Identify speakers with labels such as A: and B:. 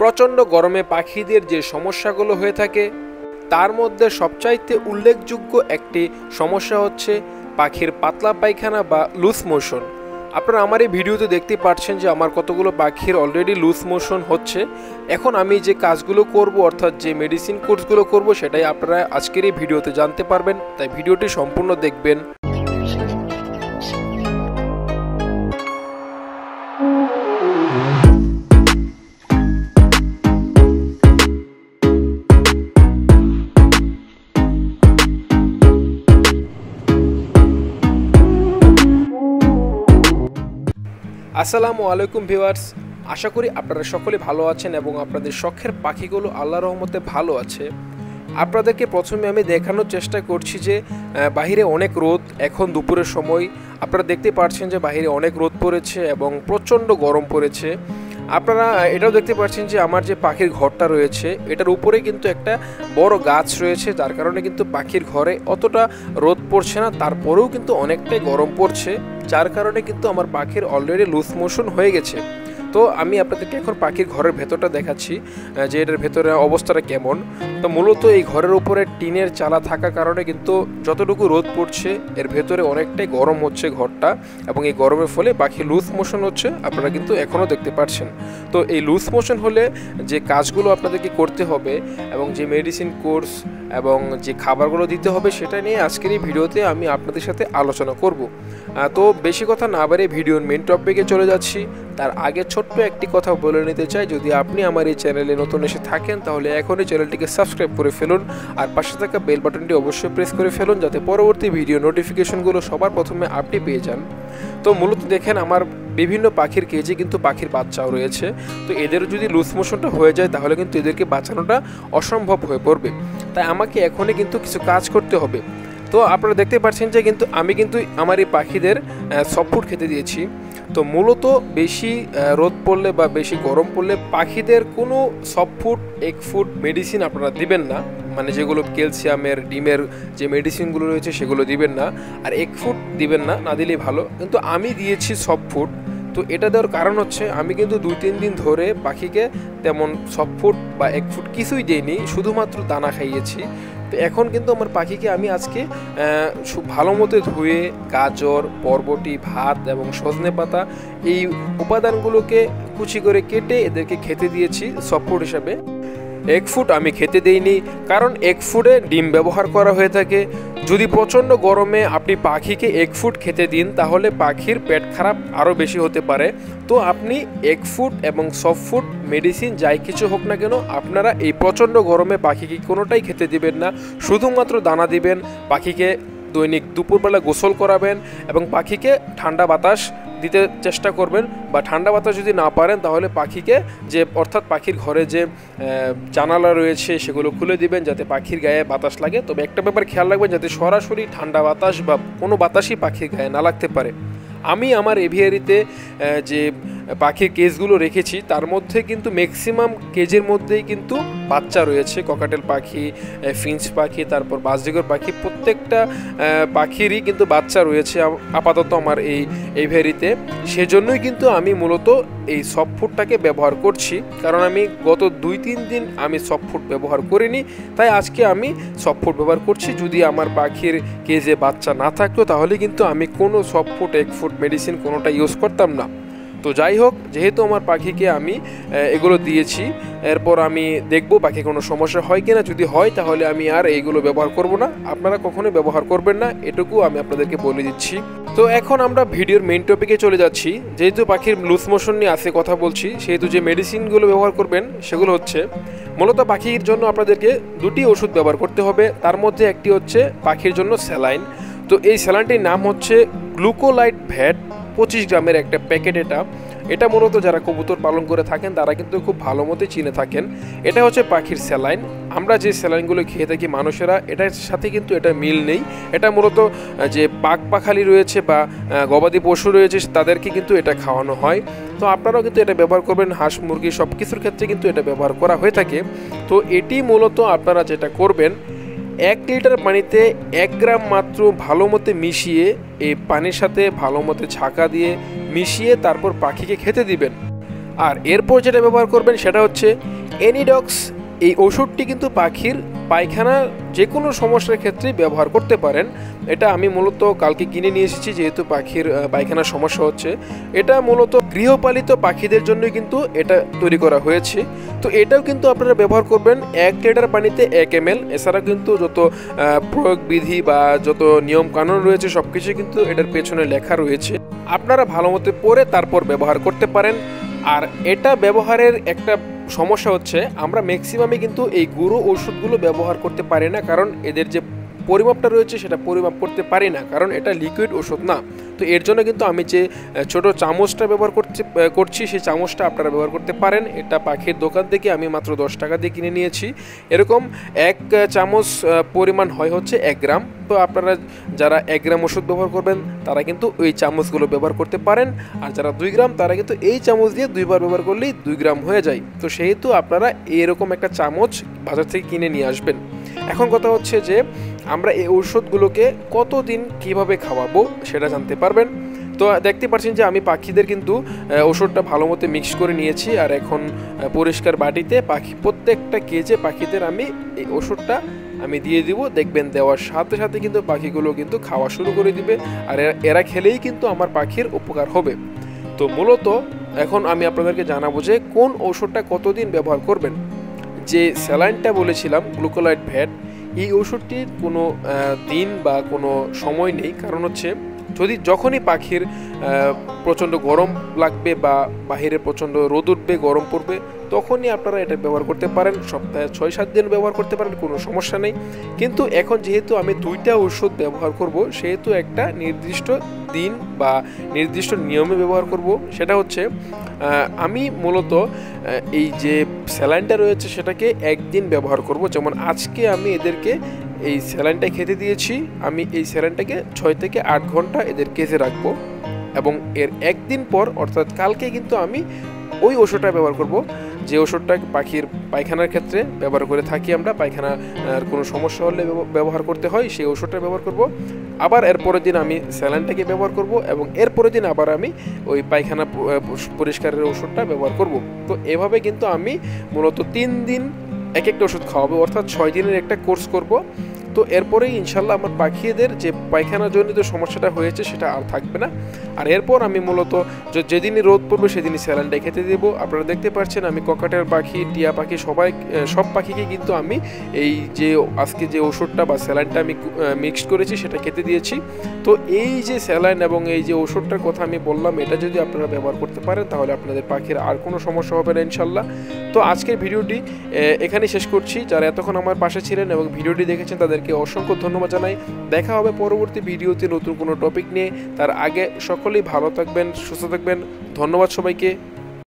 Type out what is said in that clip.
A: প্রচণ্ড গরমে পাখিদের যে সমস্যাগুলো হয়ে থাকে তার মধ্যে সবচাইতে উল্লেখযোগ্য একটি সমস্যা হচ্ছে পাখির পাতলা পায়খানা বা লুজ মোশন। আপনারা আমার এই ভিডিওতে দেখতে পাচ্ছেন যে আমার কতগুলো পাখির অলরেডি লুজ মোশন হচ্ছে। এখন আমি যে কাজগুলো করব অর্থাৎ যে মেডিসিন কোর্সগুলো করব সেটাই আপনারা আজকের এই ভিডিওতে জানতে পারবেন, তাই ভিডিওটি সম্পূর্ণ দেখবেন। আসসালামু আলাইকুম ভিউয়ার্স, আশা করি আপনারা সকলে ভালো আছেন এবং আপনাদের শখের পাখিগুলো আল্লাহর রহমতে ভালো আছে। আপনাদেরকে প্রথমে আমি দেখানোর চেষ্টা করছি যে বাহিরে অনেক রোদ, এখন দুপুরের সময় আপনারা দেখতে পাচ্ছেন যে বাহিরে অনেক রোদ পড়েছে এবং প্রচণ্ড গরম পড়েছে। আপনারা এটাও দেখতে পাচ্ছেন যে আমার যে পাখির ঘরটা রয়েছে এটার উপরে কিন্তু একটা বড় গাছ রয়েছে, যার কারণে কিন্তু পাখির ঘরে অতটা রোদ পড়ছে না, তারপরেও কিন্তু অনেকটাই গরম পড়ছে, যার কারণে কিন্তু আমার পাখির অলরেডি লুজ মোশন হয়ে গেছে। তো আমি আপনাদেরকে এখন পাখির ঘরের ভেতরটা দেখাচ্ছি যে এটার ভেতরে অবস্থাটা কেমন। তো মূলত এই ঘরের উপরে টিনের চালা থাকার কারণে কিন্তু যতটুকু রোদ পড়ছে এর ভেতরে অনেকটাই গরম হচ্ছে ঘরটা, এবং এই গরমের ফলে পাখি লুজ মোশন হচ্ছে, আপনারা কিন্তু এখনও দেখতে পাচ্ছেন। তো এই লুজ মোশন হলে যে কাজগুলো আপনাদেরকে করতে হবে এবং যে মেডিসিন কোর্স এবং যে খাবারগুলো দিতে হবে সেটা নিয়ে আজকের এই ভিডিওতে আমি আপনাদের সাথে আলোচনা করব। তো বেশি কথা না বাড়িয়ে ভিডিওর মেন টপিকে চলে যাচ্ছি। তার আগে ছোট্ট একটি কথা বলে নিতে চাই, যদি আপনি আমার এই চ্যানেলে নতুন এসে থাকেন তাহলে এখনই চ্যানেলটিকে সাবস্ক্রাইব করে ফেলুন, আর পাশে থাকা বেল বাটনটি অবশ্যই প্রেস করে ফেলুন যাতে পরবর্তী ভিডিও নোটিফিকেশনগুলো সবার প্রথমে আপনি পেয়ে যান। তো মূলত দেখেন আমার বিভিন্ন পাখির কেজে কিন্তু পাখির বাচ্চাও রয়েছে। তো এদের যদি লুজ মোশনটা হয়ে যায় তাহলে কিন্তু এদেরকে বাঁচানোটা অসম্ভব হয়ে পড়বে, তাই আমাকে এখনই কিন্তু কিছু কাজ করতে হবে। তো আপনারা দেখতে পাচ্ছেন যে আমি কিন্তু আমার এই পাখিদের সফট ফুড খেতে দিয়েছি। তো মূলত বেশি রোদ পড়লে বা বেশি গরম পড়লে পাখিদের কোনো soft food egg food medicine আপনারা দিবেন না, মানে যেগুলো ক্যালসিয়ামের ডিমের যে মেডিসিনগুলো রয়েছে সেগুলো দিবেন না, আর এগ ফুড দিবেন না, না দিলেই ভালো। কিন্তু আমি দিয়েছি সফট ফুড। তো এটা দেওয়ার কারণ হচ্ছে আমি কিন্তু 2-3 দিন ধরে পাখিকে তেমন সফট ফুড বা এগ ফুড কিছুই দিইনি, শুধুমাত্র দানা খাইয়েছি। তো এখন কিন্তু আমার পাখিকে আমি আজকে ভালো মতো ধুয়ে গাজর, বরবটি, ভাত এবং সজনে পাতা এই উপাদানগুলোকে কুচি করে কেটে এদেরকে খেতে দিয়েছি সফট ফুড হিসাবে। এগ ফুড আমি খেতে দেইনি, কারণ এগ ফুডে ডিম ব্যবহার করা হয়ে থাকে। যদি প্রচণ্ড গরমে আপনি পাখিকে এগ ফুড খেতে দিন তাহলে পাখির পেট খারাপ আরও বেশি হতে পারে। তো আপনি এগ ফুড এবং সফট ফুড মেডিসিন যাই কিছু হোক না কেন আপনারা এই প্রচণ্ড গরমে পাখিকে কোনোটাই খেতে দিবেন না, শুধুমাত্র দানা দিবেন, পাখিকে দৈনিক দুপুরবেলা গোসল করাবেন এবং পাখিকে ঠান্ডা বাতাস দিতে চেষ্টা করবেন, বা ঠান্ডা বাতাস যদি না পারেন তাহলে পাখিকে অর্থাৎ পাখির ঘরে যে জানালা রয়েছে সেগুলো খুলে দিবেন যাতে পাখির গায়ে বাতাস লাগে। তবে একটা ব্যাপার খেয়াল রাখবেন যাতে সরাসরি ঠান্ডা বাতাস বা কোনো বাতাসই পাখির গায়ে না লাগতে পারে। আমি আমার এভিয়ারিতে যে পাখির কেজগুলো রেখেছি তার মধ্যে কিন্তু ম্যাক্সিমাম কেজের মধ্যেই কিন্তু বাচ্চা রয়েছে। ককাটেল পাখি, ফিঞ্চ পাখি, তারপর বাজরিগর পাখি, প্রত্যেকটা পাখিরই কিন্তু বাচ্চা রয়েছে আপাতত আমার এই এভিয়ারিতে। সেজন্যই কিন্তু আমি মূলত এই সফট ফুডটাকে ব্যবহার করছি, কারণ আমি গত 2-3 দিন আমি সফট ফুড ব্যবহার করিনি, তাই আজকে আমি সফট ফুড ব্যবহার করছি। যদি আমার পাখির কেজে বাচ্চা না থাকতো তাহলে কিন্তু আমি কোনো soft food egg food medicine কোনোটা ইউজ করতাম না। তো যাই হোক, যেহেতু আমার পাখিকে আমি এগুলো দিয়েছি, এরপর আমি দেখব পাখি কোনো সমস্যা হয় কিনা। যদি হয় তাহলে আমি আর এইগুলো ব্যবহার করব না, আপনারা কখনোই ব্যবহার করবেন না, এটুকু আমি আপনাদেরকে বলে দিচ্ছি। তো এখন আমরা ভিডিওর মেইন টপিকে চলে যাচ্ছি। যেহেতু পাখির লুজ মোশন নিয়ে আজকে কথা বলছি, সেহেতু যে মেডিসিনগুলো ব্যবহার করবেন সেগুলো হচ্ছে মূলত পাখির জন্য আপনাদেরকে 2টি ওষুধ ব্যবহার করতে হবে। তার মধ্যে একটি হচ্ছে পাখির জন্য স্যালাইন। তো এই স্যালাইনটির নাম হচ্ছে গ্লুকোলাইট ভ্যাট, 25 গ্রামের একটা প্যাকেট। এটা মূলত যারা কবুতর পালন করে থাকেন তারা কিন্তু খুব ভালো মতো চিনে থাকেন। এটা হচ্ছে পাখির স্যালাইন। আমরা যে স্যালাইনগুলো খেয়ে থাকি মানুষেরা, এটার সাথে কিন্তু এটা মিল নেই। এটা মূলত যে পাখালি রয়েছে বা গবাদি পশু রয়েছে তাদেরকে কিন্তু এটা খাওয়ানো হয়। তো আপনারাও কিন্তু এটা ব্যবহার করবেন, হাঁস মুরগি সব কিছুর ক্ষেত্রে কিন্তু এটা ব্যবহার করা হয়ে থাকে। তো এটি মূলত আপনারা যেটা করবেন, 1 লিটার পানিতে 1 গ্রাম মাত্র ভালো মতো মিশিয়ে এই পানির সাথে ভালো মতো ছাঁকা দিয়ে মিশিয়ে তারপর পাখিকে খেতে দিবেন। আর এরপর যেটা ব্যবহার করবেন সেটা হচ্ছে অ্যানিডক্স। এই ওষুধটি কিন্তু পাখির পায়খানা যে কোনো সমস্যার ক্ষেত্রে ব্যবহার করতে পারেন। এটা আমি মূলত কালকে কিনে নিয়ে এসেছি, যেহেতু পাখির পায়খানার সমস্যা হচ্ছে। এটা মূলত গৃহপালিত পাখিদের জন্যই কিন্তু এটা তৈরি করা হয়েছে। তো এটাও কিন্তু আপনারা ব্যবহার করবেন 1 লিটার পানিতে 1 ml। এছাড়া কিন্তু যত প্রয়োগ বিধি বা যত নিয়ম কানুন রয়েছে সব কিছু কিন্তু এটার পেছনে লেখা রয়েছে, আপনারা ভালো মতো পড়ে তারপর ব্যবহার করতে পারেন। আর এটা ব্যবহারের একটা সমস্যা হচ্ছে, আমরা ম্যাক্সিমামে কিন্তু এই গুঁড়ো ওষুধগুলো ব্যবহার করতে পারি না, কারণ এদের যে পরিমাপটা রয়েছে সেটা পরিমাপ করতে পারি না, কারণ এটা লিকুইড ওষুধ না। তো এর জন্য কিন্তু আমি যে ছোট চামচটা ব্যবহার করছি সেই চামচটা আপনারা ব্যবহার করতে পারেন। এটা পাখির দোকান থেকে আমি মাত্র 10 টাকা দিয়ে কিনে নিয়েছি। এরকম 1 চামচ পরিমাণ হয় হচ্ছে 1 গ্রাম। তো আপনারা যারা 1 গ্রাম ওষুধ ব্যবহার করবেন তারা কিন্তু ওই চামচগুলো ব্যবহার করতে পারেন। আর যারা 2 গ্রাম তারা কিন্তু এই চামচ দিয়ে 2 বার ব্যবহার করলেই 2 গ্রাম হয়ে যায়। তো সেহেতু আপনারা এরকম একটা চামচ বাজার থেকে কিনে নিয়ে আসবেন। এখন কথা হচ্ছে যে আমরা এই ঔষধগুলোকে কতদিন কিভাবে খাওয়াবো সেটা জানতে পারবেন। তো দেখতে পাচ্ছেন যে আমি পাখিদের কিন্তু ওষুধটা ভালো মতো মিক্স করে নিয়েছি। আর এখন পরিষ্কার বাটিতে প্রত্যেকটা কেজে পাখিদের আমি এই ওষুধটা আমি দিয়ে দিব। দেখবেন দেওয়ার সাথে সাথে কিন্তু পাখিগুলো কিন্তু খাওয়া শুরু করে দিবে, আর এরা খেলেই কিন্তু আমার পাখির উপকার হবে। তো মূলত এখন আমি আপনাদেরকে জানাবো যে কোন ওষুধটা কতদিন ব্যবহার করবেন। যে স্যালাইনটা বলেছিলাম গ্লুকোলাইড ভ্যাট, এই ওষুধটির কোনো দিন বা কোনো সময় নেই। কারণ হচ্ছে যখনই পাখির প্রচণ্ড গরম লাগবে বা বাহিরে প্রচণ্ড রোদ উঠবে, গরম পড়বে, তখনই আপনারা এটা ব্যবহার করতে পারেন। সপ্তাহে 6-7 দিন ব্যবহার করতে পারেন, কোনো সমস্যা নেই। কিন্তু এখন যেহেতু আমি 2টা ওষুধ ব্যবহার করব, সেহেতু একটা নির্দিষ্ট দিন বা নির্দিষ্ট নিয়মে ব্যবহার করব। সেটা হচ্ছে আমি মূলত এই যে স্যালাইনটা রয়েছে সেটাকে 1 দিন ব্যবহার করব। যেমন আজকে আমি এদেরকে এই স্যালাইনটা খেতে দিয়েছি, আমি এই স্যালাইনটাকে 6 থেকে 8 ঘন্টা এদের কেজে রাখবো, এবং এর 1 দিন পর অর্থাৎ কালকে কিন্তু আমি ওই ওষুধটা ব্যবহার করব যে ওষুধটা পাখির পায়খানার ক্ষেত্রে ব্যবহার করে থাকি আমরা। পায়খানার কোনো সমস্যা হলে ব্যবহার করতে হয়, সেই ওষুধটা ব্যবহার করব। আবার এর পরের দিন আমি স্যালাইনটাকে ব্যবহার করব, এবং এর পরের দিন আবার আমি ওই পায়খানা পরিষ্কারের ওষুধটা ব্যবহার করব। তো এভাবে কিন্তু আমি মূলত 3 দিন এক একটা ওষুধ খাওয়াবো, অর্থাৎ 6 দিনের একটা কোর্স করব। তো এরপরেই ইনশাল্লাহ আমার পাখিদের যে পায়খানাজনিত সমস্যাটা হয়েছে সেটা আর থাকবে না। আর এরপর আমি মূলত যেদিনই রোদ পড়বে সেদিনই স্যালাইনটা খেতে দেবো। আপনারা দেখতে পাচ্ছেন আমি ককাটেল পাখি, টিয়া পাখি সব পাখিকে কিন্তু আমি এই যে আজকে যে ওষুধটা বা স্যালাইনটা আমি মিক্সড করেছি সেটা খেতে দিয়েছি। তো এই যে স্যালাইন এবং এই যে ওষুধটার কথা আমি বললাম, এটা যদি আপনারা ব্যবহার করতে পারেন তাহলে আপনাদের পাখির আর কোনো সমস্যা হবে না ইনশাল্লাহ। তো আজকের ভিডিওটি এখানে শেষ করছি। যারা এতক্ষণ আমার পাশে ছিলেন এবং ভিডিওটি দেখেছেন তাদেরকে অসংখ্য ধন্যবাদ জানাই। দেখা হবে পরবর্তী ভিডিওতে নতুন কোনো টপিক নিয়ে। তার আগে সকলেই ভালো থাকবেন, সুস্থ থাকবেন। ধন্যবাদ সবাইকে।